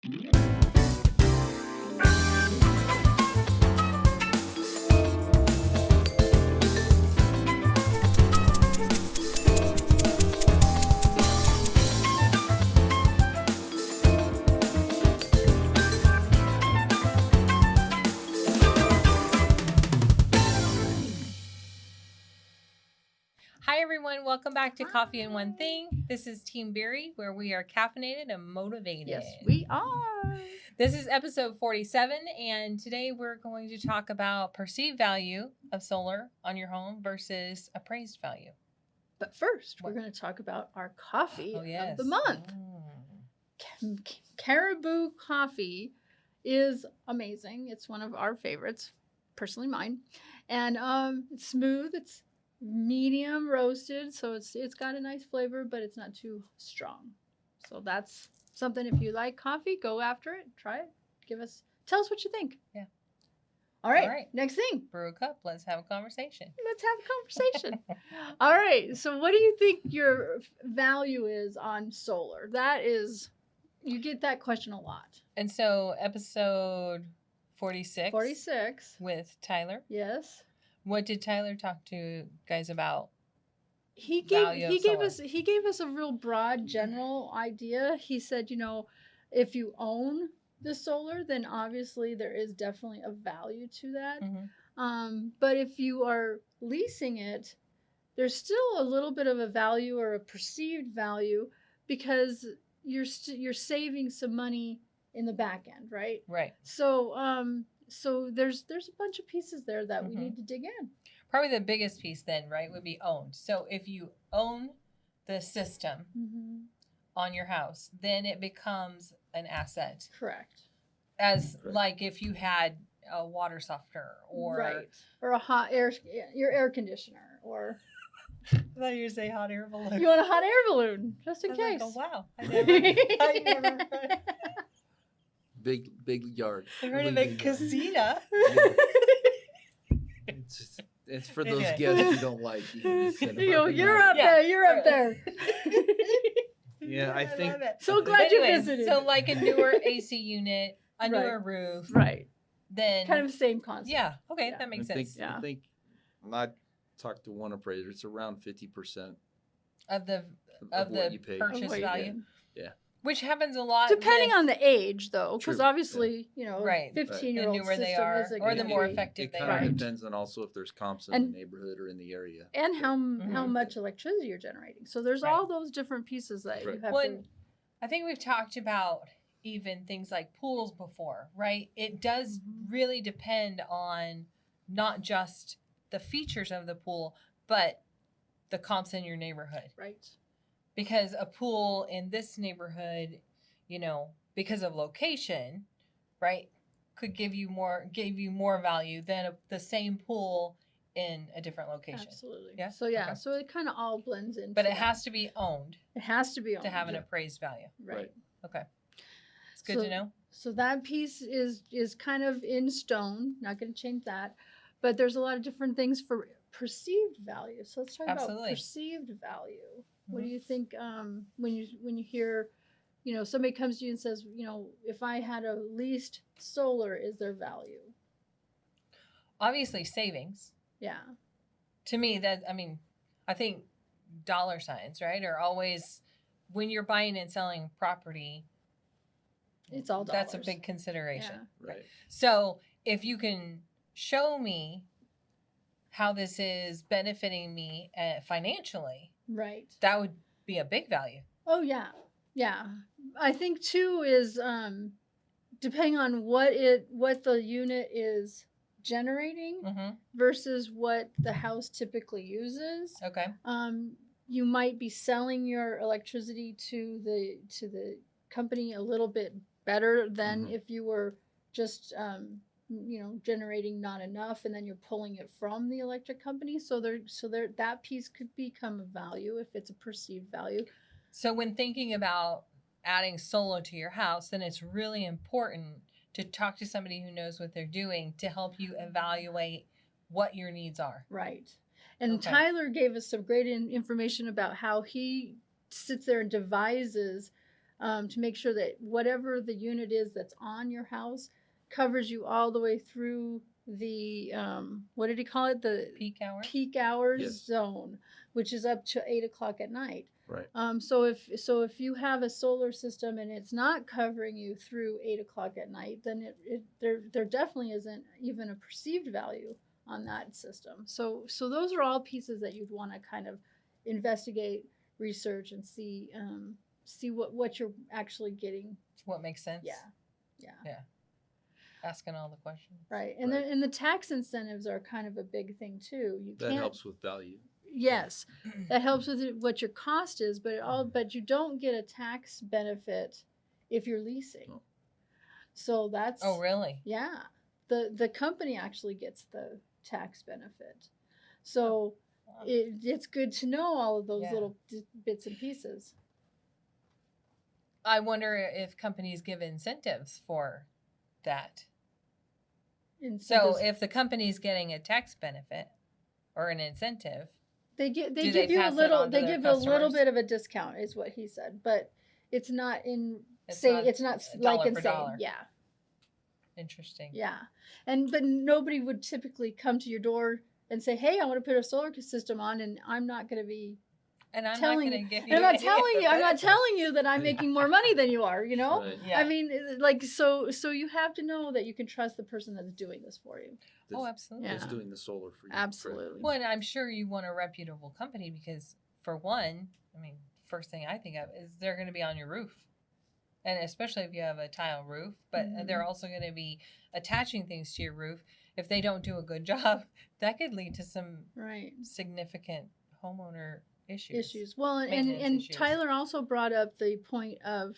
Hi, everyone. Welcome back to Coffee and One Thing. This is Team Beery, where we are caffeinated and motivated. Yes, we are. This is episode 47, and today we're going to talk about perceived value of solar on your home versus appraised value. But first, we're going to talk about our coffee of the month. Caribou coffee is amazing. It's one of our favorites, personally mine. And it's smooth. It's medium roasted, so it's got a nice flavor, but it's not too strong. So that's something. If you like coffee, go after it. Try it. Tell us what you think. Yeah. All right. Next thing. Brew a cup. Let's have a conversation. All right. So what do you think your value is on solar? You get that question a lot. And so episode 46. 46. With Tyler. Yes. What did Tyler talk to you guys about? He gave us a real broad general idea. He said, if you own the solar, then obviously there is definitely a value to that. Mm-hmm. But if you are leasing it, there's still a little bit of a value or a perceived value because you're saving some money in the back end, right? Right. So there's a bunch of pieces there that we need to dig in. Probably the biggest piece then, right, would be owned. So if you own the system on your house, then it becomes an asset. Correct. Like if you had a water softener or a hot your air conditioner or. I thought you were say hot air balloon. You want a hot air balloon just in case. Like, oh wow! I never. Big yard. I heard of a casita. It's for those guests you don't like. You're up there. Yeah, I think. So glad you visited. So like a newer AC unit, a newer roof. Right. Then kind of the same concept. Yeah. Okay, that makes sense. I think I talked to one appraiser. It's around 50% of the purchase value. Yeah. Which happens a lot. Depending on the age, though, because obviously, 15-year-old the newer they are, or the more effective they are. It kind of depends on also if there's comps in the neighborhood or in the area. And how much electricity you're generating. So there's all those different pieces that you have to... I think we've talked about even things like pools before, right? It does really depend on not just the features of the pool, but the comps in your neighborhood. Right. Because a pool in this neighborhood, because of location, right, could give you more value than the same pool in a different location. Absolutely. Yeah. So so it kind of all blends in. But it has to be owned. It has to be owned to have an appraised value. Right. Okay. It's good to know. So that piece is kind of in stone. Not going to change that, but there's a lot of different things for perceived value. So let's talk about perceived value. What do you think when you hear, somebody comes to you and says, if I had a leased solar, is there value? Obviously savings. Yeah. To me, I think dollar signs, right, are always, when you're buying and selling property, it's all dollars. That's a big consideration. Yeah. Right. So if you can show me how this is benefiting me financially, right, that would be a big value. Oh yeah. I think too is depending on what the unit is generating versus what the house typically uses. Okay. You might be selling your electricity to the company a little bit better than if you were just generating not enough, and then you're pulling it from the electric company. So that piece could become a value if it's a perceived value. So when thinking about adding solar to your house, then it's really important to talk to somebody who knows what they're doing to help you evaluate what your needs are. Right. And Tyler gave us some great information about how he sits there and devises to make sure that whatever the unit is that's on your house covers you all the way through the what did he call it, the peak hours Yes. zone, which is up to 8 o'clock at night. Right. So if you have a solar system and it's not covering you through 8 o'clock at night, then there definitely isn't even a perceived value on that system. So those are all pieces that you'd want to kind of investigate, research, and see what you're actually getting. What makes sense. Yeah. Asking all the questions. Right. And the tax incentives are kind of a big thing too. That helps with value. Yes, that helps with what your cost is, but you don't get a tax benefit if you're leasing. Oh. So that's. Oh, really? Yeah, the company actually gets the tax benefit. So it's good to know all of those little bits and pieces. I wonder if companies give incentives for that. So if the company's getting a tax benefit or an incentive, they give you a little bit of a discount, is what he said, but it's not it's not like insane. Yeah. Interesting. Yeah. But nobody would typically come to your door and say, "Hey, I want to put a solar system on," and I'm not going to be And I'm not going to give you. I'm not telling you that I'm making more money than you are. You know, Right. Yeah. I mean, like so you have to know that you can trust the person that's doing this for you. Oh, absolutely. That's doing the solar for you. Absolutely. Well, and I'm sure you want a reputable company because, for one, I mean, first thing I think of is they're going to be on your roof, and especially if you have a tile roof. But they're also going to be attaching things to your roof. If they don't do a good job, that could lead to some significant homeowner issues. Well, and Tyler also brought up the point of,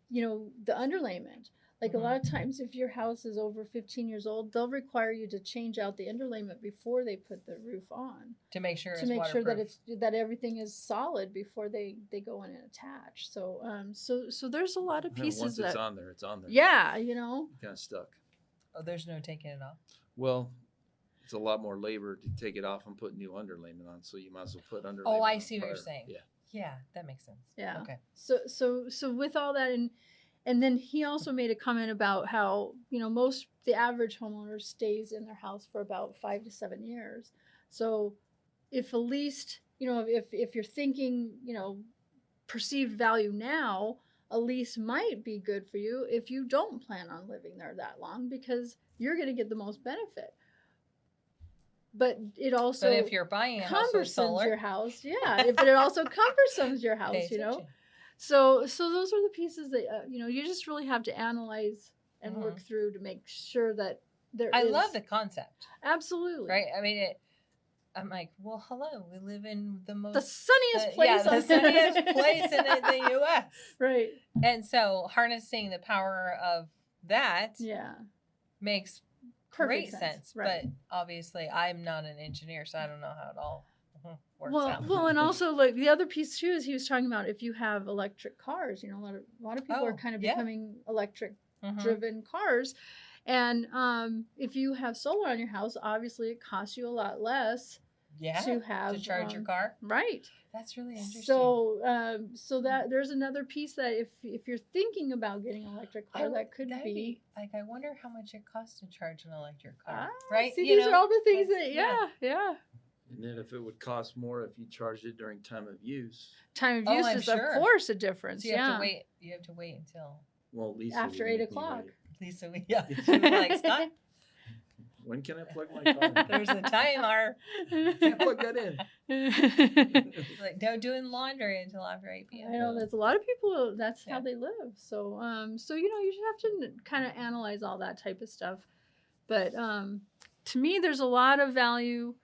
the underlayment. Like a lot of times, if your house is over 15 years old, they'll require you to change out the underlayment before they put the roof on to make sure that everything is solid before they go in and attach. So so there's a lot of pieces. Once it's on there, it's on there. Yeah, Kind of stuck. Oh, there's no taking it off. Well, it's a lot more labor to take it off and put new underlayment on, so you might as well put underlayment. Oh, I on see what prior. you're saying. Yeah, that makes sense. Yeah. Okay. So with all that, and then he also made a comment about how the average homeowner stays in their house for about 5 to 7 years. So if at least if you're thinking perceived value now, a lease might be good for you if you don't plan on living there that long, because you're going to get the most benefit. But it also if you're buying a house with solar, your house, but it also cumbersomes your house, So those are the pieces that you just really have to analyze and work through to make sure that I love the concept. Absolutely. Right? I mean, I'm like, well, hello, we live in the sunniest place the sunniest place in the U.S. Right. And so harnessing the power of that makes great sense. Right. But obviously, I'm not an engineer, so I don't know how it all works out. Well, and also like the other piece too is he was talking about if you have electric cars, a lot of people are kind of becoming electric driven cars, and if you have solar on your house, obviously it costs you a lot less to charge your car. Right. That's really interesting. So that there's another piece that if you're thinking about getting an electric car, that could be like, I wonder how much it costs to charge an electric car. Right. See, these are all the things that And then if it would cost more if you charged it during time of use. Time of use is of course a difference. So you have to wait. You have to wait until Lisa after 8 o'clock. Lisa, like, Scott, when can I plug my car? There's a timer. Can't plug that in. Like, no doing laundry until after 8 p.m. I know there's a lot of people. That's how they live. So so you should have to kind of analyze all that type of stuff. But to me, there's a lot of value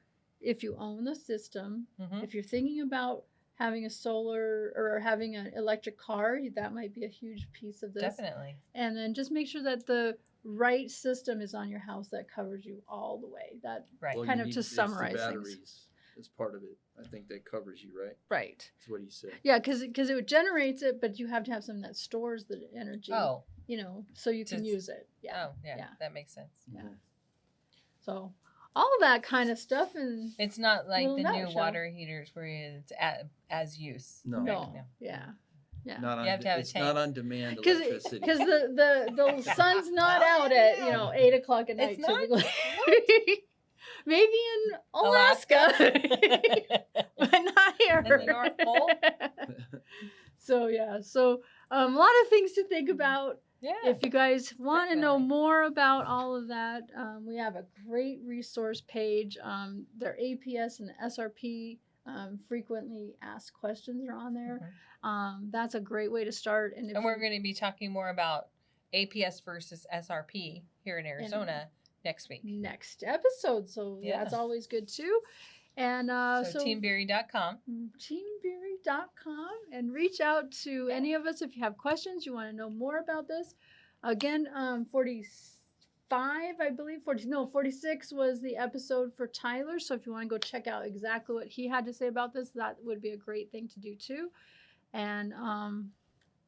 if you own the system. If you're thinking about having a solar or having an electric car, that might be a huge piece of this. Definitely. And then just make sure that the right system is on your house that covers you all the way. That kind of to summarize the batteries things. Is part of it. I think that covers you, right? Right. That's what he said. Yeah, because it generates it, but you have to have something that stores the energy. Oh. So you can use it. Yeah. Oh, yeah. That makes sense. Yeah. So all of that kind of stuff, and it's not like the new water heaters where it's as use. No. Yeah. Yeah. Not on, You have to have a it's tank. not on demand Because electricity. the sun's not out at 8:00 at night It's not? typically. Maybe in Alaska, but not here. In the North Pole? So yeah, a lot of things to think about. Yeah. If you guys want to know definitely. more about all of that, we have a great resource page. Their APS and SRP frequently asked questions are on there. That's a great way to start. And we're going to be talking more about APS versus SRP here in Arizona next week. Next episode. So that's always good too. And so teambeery.com. Teambeery.com, and reach out to any of us if you have questions, you want to know more about this. Again, 45, I believe, 46 was the episode for Tyler. So if you want to go check out exactly what he had to say about this, that would be a great thing to do too. And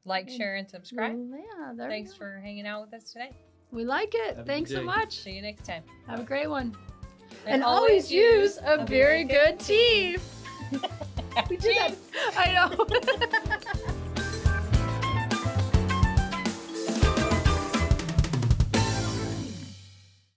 like, share, and subscribe. Yeah, Thanks for hanging out with us today. We like it. Thanks so much. See you next time. Have a great one. And always use a very good team.